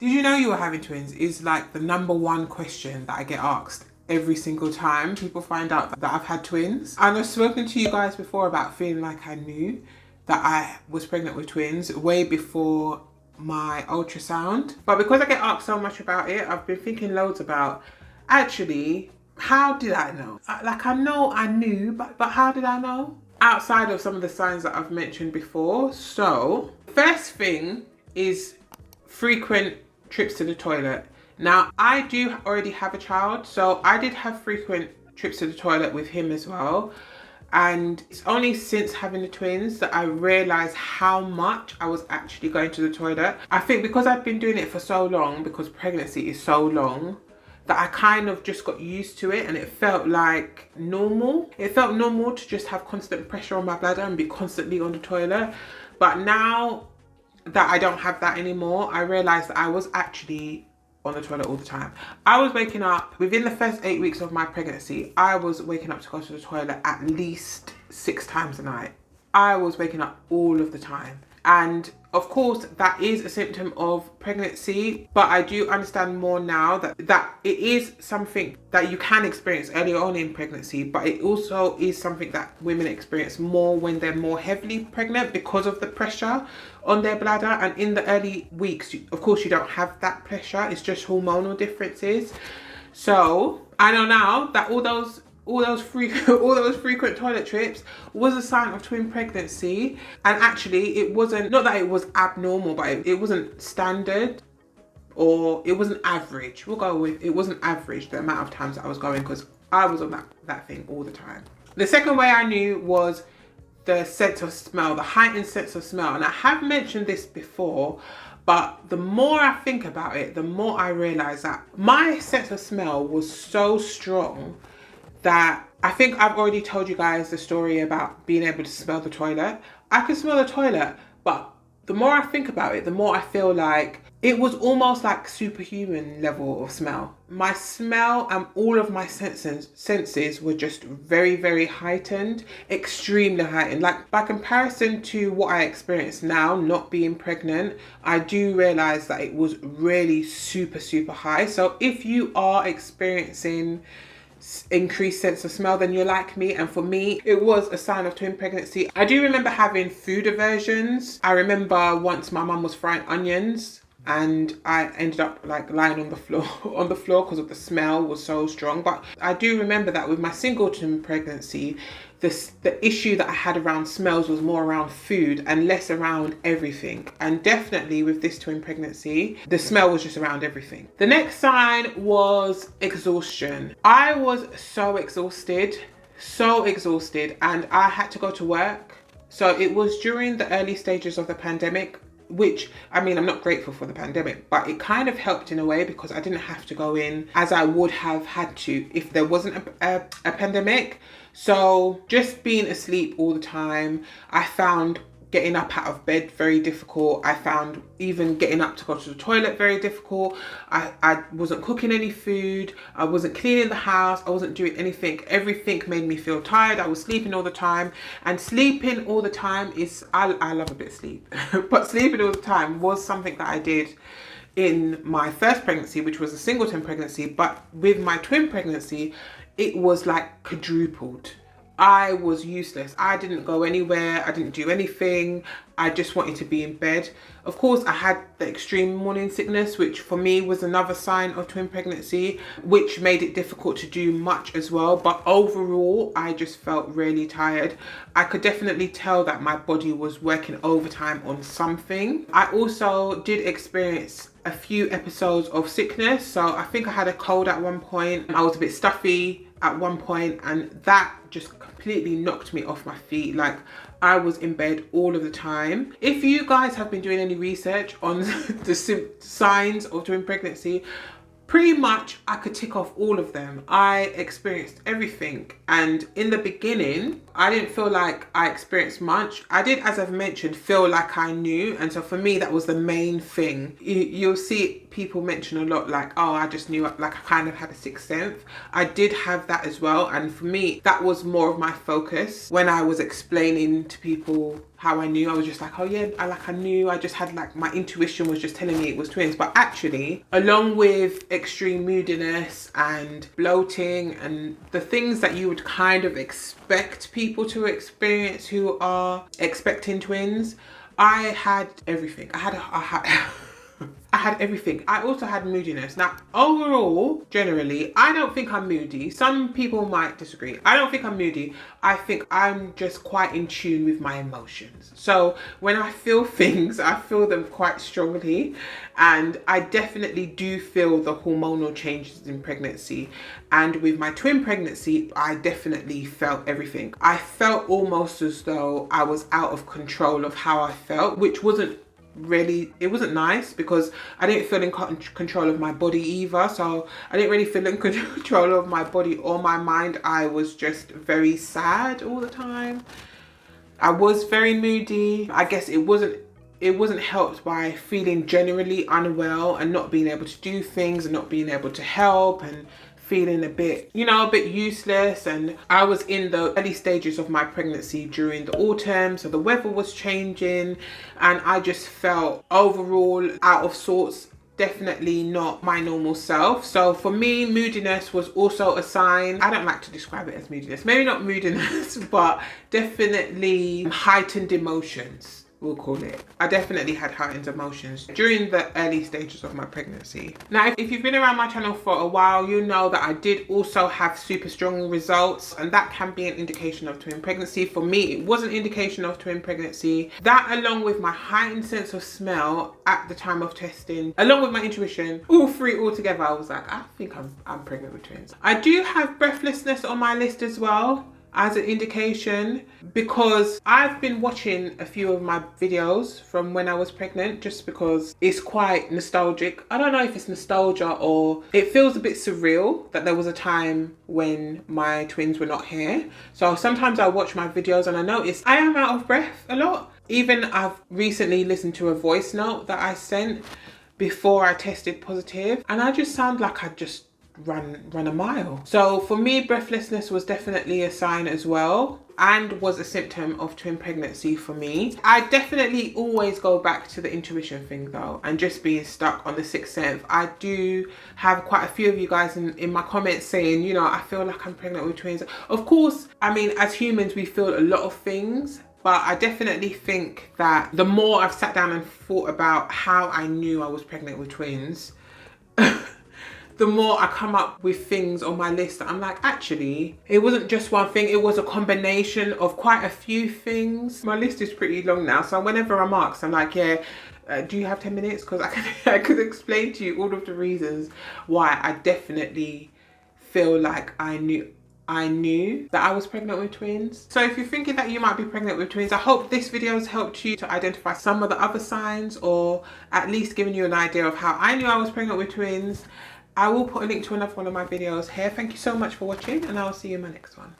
Did you know you were having twins is like the number one question that I get asked every single time people find out that I've had twins. And I've spoken to you guys before about feeling like I knew that I was pregnant with twins way before my ultrasound. But because I get asked so much about it, I've been thinking loads about, actually, how did I know? Like, I know I knew, but how did I know? Outside of some of the signs that I've mentioned before. So, first thing is frequent trips to the toilet. Now, I do already have a child, so I did have frequent trips to the toilet with him as well. And it's only since having the twins that I realised how much I was actually going to the toilet. I think because I've been doing it for so long, because pregnancy is so long, that I kind of just got used to it and it felt like normal. It felt normal to just have constant pressure on my bladder and be constantly on the toilet. But now that I don't have that anymore, I realised that I was actually on the toilet all the time. I was waking up, within the first 8 weeks of my pregnancy, I was waking up to go to the toilet at least 6 times a night. I was waking up all of the time. And of course, that is a symptom of pregnancy, but I do understand more now that it is something that you can experience earlier on in pregnancy, but it also is something that women experience more when they're more heavily pregnant because of the pressure on their bladder. And in the early weeks, of course, you don't have that pressure. It's just hormonal differences. So I know now that all those frequent toilet trips was a sign of twin pregnancy. And actually, it wasn't, not that it was abnormal, but it wasn't standard, or it wasn't average. We'll go with, it wasn't average, the amount of times that I was going, because I was on that thing all the time. The second way I knew was the sense of smell, the heightened sense of smell. And I have mentioned this before, but the more I think about it, the more I realize that my sense of smell was so strong that I think I've already told you guys the story about being able to smell the toilet. I can smell the toilet, but the more I think about it, the more I feel like it was almost like superhuman level of smell. My smell and all of my senses were just very, very heightened, extremely heightened. Like, by comparison to what I experience now, not being pregnant, I do realize that it was really super, super high. So if you are experiencing increased sense of smell, then you're like me. And for me, it was a sign of twin pregnancy. I do remember having food aversions. I remember once my mum was frying onions and I ended up like lying on the floor because of the smell was so strong. But I do remember that with my singleton pregnancy, the issue that I had around smells was more around food and less around everything. And definitely with this twin pregnancy, the smell was just around everything. The next sign was exhaustion. I was so exhausted, and I had to go to work. So it was during the early stages of the pandemic, which, I mean, I'm not grateful for the pandemic, but it kind of helped in a way because I didn't have to go in as I would have had to if there wasn't a pandemic. So just being asleep all the time, I found getting up out of bed very difficult. I found even getting up to go to the toilet very difficult. I wasn't cooking any food. I wasn't cleaning the house. I wasn't doing anything. Everything made me feel tired. I was sleeping all the time. And sleeping all the time is, I love a bit of sleep. But sleeping all the time was something that I did in my first pregnancy, which was a singleton pregnancy. But with my twin pregnancy, it was like quadrupled. I was useless. I didn't go anywhere. I didn't do anything. I just wanted to be in bed. Of course, I had the extreme morning sickness, which for me was another sign of twin pregnancy, which made it difficult to do much as well. But overall, I just felt really tired. I could definitely tell that my body was working overtime on something. I also did experience a few episodes of sickness. So I think I had a cold at one point. I was a bit stuffy at one point, and that just completely knocked me off my feet. Like, I was in bed all of the time. If you guys have been doing any research on the signs of twin pregnancy, pretty much I could tick off all of them. I experienced everything. And in the beginning, I didn't feel like I experienced much. I did, as I've mentioned, feel like I knew. And so for me, that was the main thing. You'll see people mention a lot like, oh, I just knew, like I kind of had a sixth sense. I did have that as well, and for me that was more of my focus when I was explaining to people how I knew. I was just like, oh yeah, I knew, I just had like, my intuition was just telling me it was twins. But actually, along with extreme moodiness and bloating and the things that you would kind of expect people to experience who are expecting twins, I had everything. I had everything. I also had moodiness. Now, overall, generally, I don't think I'm moody. Some people might disagree. I don't think I'm moody. I think I'm just quite in tune with my emotions. So when I feel things, I feel them quite strongly. And I definitely do feel the hormonal changes in pregnancy. And with my twin pregnancy, I definitely felt everything. I felt almost as though I was out of control of how I felt, which wasn't really, it wasn't nice, because I didn't feel in control of my body either. So I didn't really feel in control of my body or my mind. I was just very sad all the time. I was very moody. I guess it wasn't helped by feeling generally unwell and not being able to do things and not being able to help and feeling a bit, you know, a bit useless. And I was in the early stages of my pregnancy during the autumn, so the weather was changing and I just felt overall out of sorts, definitely not my normal self. So for me, moodiness was also a sign. I don't like to describe it as moodiness, maybe not moodiness, but definitely heightened emotions, we'll call it. I definitely had heightened emotions during the early stages of my pregnancy. Now, if you've been around my channel for a while, you know that I did also have super strong results, and that can be an indication of twin pregnancy. For me, it was an indication of twin pregnancy. That, along with my heightened sense of smell at the time of testing, along with my intuition, all three all together, I was like, I think I'm pregnant with twins. I do have breathlessness on my list as well as an indication, because I've been watching a few of my videos from when I was pregnant, just because it's quite nostalgic. I don't know if it's nostalgia or it feels a bit surreal that there was a time when my twins were not here. So sometimes I watch my videos and I notice I am out of breath a lot. Even I've recently listened to a voice note that I sent before I tested positive, and I just sound like I just run a mile. So for me, breathlessness was definitely a sign as well, and was a symptom of twin pregnancy for me. I definitely always go back to the intuition thing though, and just being stuck on the sixth sense. I do have quite a few of you guys in my comments saying, you know, I feel like I'm pregnant with twins. Of course, I mean, as humans, we feel a lot of things, but I definitely think that the more I've sat down and thought about how I knew I was pregnant with twins, the more I come up with things on my list that I'm like, actually, it wasn't just one thing, it was a combination of quite a few things. My list is pretty long now, so whenever I'm asked, I'm like, yeah, do you have 10 minutes? Because I could explain to you all of the reasons why I definitely feel like I knew that I was pregnant with twins. So if you're thinking that you might be pregnant with twins, I hope this video has helped you to identify some of the other signs, or at least given you an idea of how I knew I was pregnant with twins. I will put a link to another one of my videos here. Thank you so much for watching, and I'll see you in my next one.